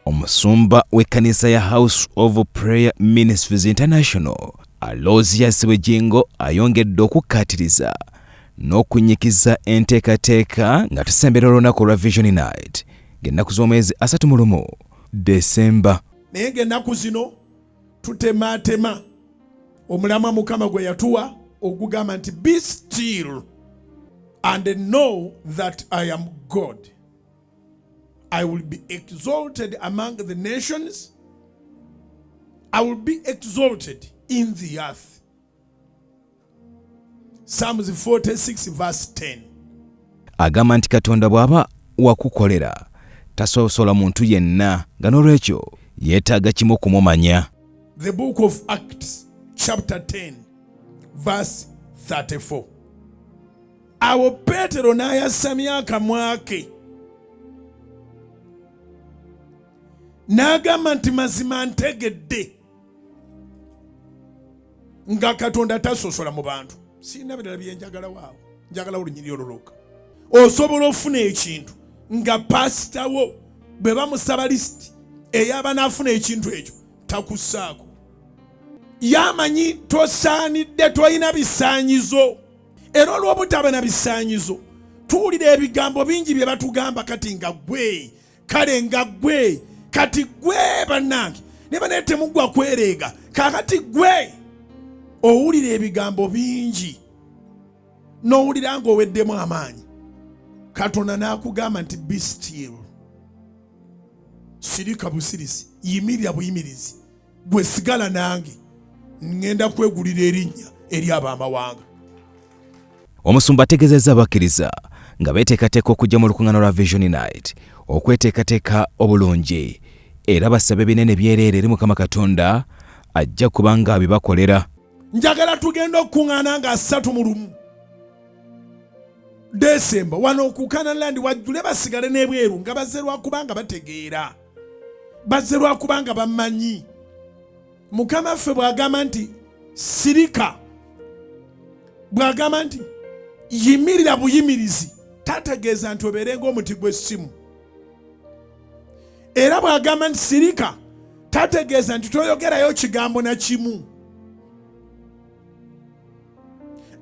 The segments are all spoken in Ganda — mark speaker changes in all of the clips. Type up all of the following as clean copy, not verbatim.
Speaker 1: Omusumba w'ekkanisa ya House of Prayer Ministries International Alosia Sibujingo ayongedde okukkaatiriza n'okunyikiza enteekateeka nga tusembera olunaku lwa Vision Night ng'ennaku z'omwezi 31 December.
Speaker 2: Naye ng'ennaku zino tutemaatema omulamwa Mukama gwe yatuwa ogugamba nti be still and know that I am God. I will be exalted among the nations. I will be exalted in the earth. Psalms 46 verse 10.
Speaker 1: Agamba nti Katonda bw'aba wakukolera tasosola muntu yenna nga n'olwekyo yeetaaga kimu kumumanya.
Speaker 2: The book of Acts chapter 10 verse 34. Awo Petero n'ayasamya akamwa ke n'agamba nti mazima ntegedde nga Katonda tasosola mu bantu. Sina birala bye njagala waawo, njagala olunyiri olulooka. Osobola ofuna ekintu nga pasita wo bwe bamusaba lisiti ey'abanaafuna ekintu ekyo takussaako. Yamanyi tosaanidde toyina bisaanyizo. Era olw'obutaba na bisaanyizo tuwulira ebigambo bingi bye batugamba kati nga gwe, kale nga gwe, kati gwe bannange ne bane temuggwa kwereega kakati gwe. Owulira ebigambo bingi n'owulira ng'oweddemu amaanyi. Katonda n'akugamba nti be still. Sirika busirisi, yimirira buyimirizi. Gwe sigala nange ngenda kwegulira erinnya eri ab'amawanga.
Speaker 1: Omusumba ategeezezza abakkiriza nga beeteekateeka okujja mu lukuŋŋaana lwa Vision Night okweteekateeka obulungi era basabe binene byereere eri Mukama Katonda ajja kubanga abibakolera.
Speaker 2: Njagala tugenda okukuŋŋaana nga 31 December wano ku Kanaland wajjule basigale n'ebweru nga bazze lwakubanga bategeera, bazze lwakubanga bamanyi. Mukama ffe bw'agamba nti sirika, bw'agamba nti yimirira buyimirizi, tategeeza nti obeere ng'omuti gw'essimu. Era bw'agamba nti sirika, tategeeza nti toyogerayo kigambo na kimu.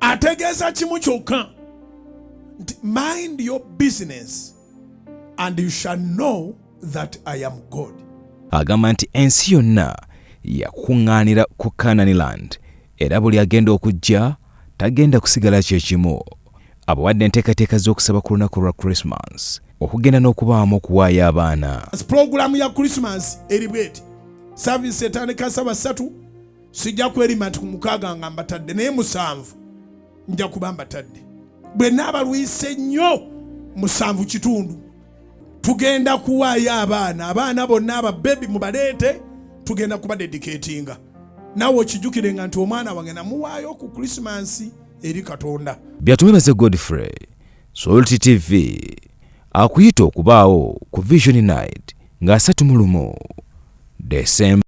Speaker 2: Ategeeza kimu kyokka nti mind your business and you shall know that I am God.
Speaker 1: Agamba nti ensi yonna yakuŋŋaanira ku Canaanland era buli agenda okujja tagenda kusigala kyekimu. Abawadde enteekateeka z'okusaba ku lunaku lwa Christmas okugenda n'okubaamu okuwaayo abaana.
Speaker 2: Puroguramu ya Christmas eri bweti. Service etandika 3:00 sijja kwerima nti ku 6 nga mbatadde naye 7 nja kuba mbatadde. Bwe naabalwise nnyo 7 tugenda kuwaayo abaana bonna ababebi mubaleete tugenda kuba dedicatinga. Nawe okijjukire nga nti omwana wange namuwaayo ku Christmas eri Katonda.
Speaker 1: Byatuwebaze Godfrey, Salt TV akuyita okubaawo ku Vision Night nga 31 December.